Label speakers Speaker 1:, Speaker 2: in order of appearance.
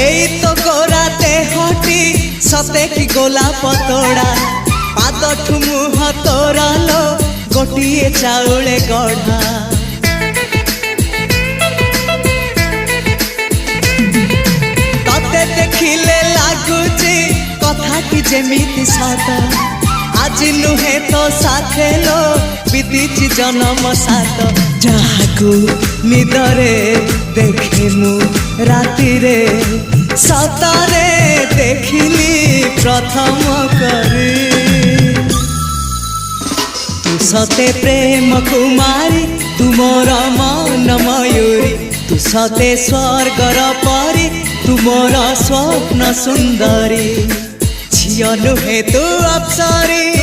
Speaker 1: एई तो गोरा देहटी सते कि गोलाप तोड़ा पाद मुह तोरा लो गोटिए चाउले गढ़ा तते देखिले लागुची कथाटी जेमिति सत आज नुहे तो साथे लो बीतीची जन्म सात जहाकू निदरे देखे मु राति रे सतरे देखिली प्रथम करी तू सते प्रेम कुमारी तू मोर मन मयूरी तू सते स्वर्गर परी तू मोर स्वप्न सुंदरी झियो नुहे तू अप्सरी।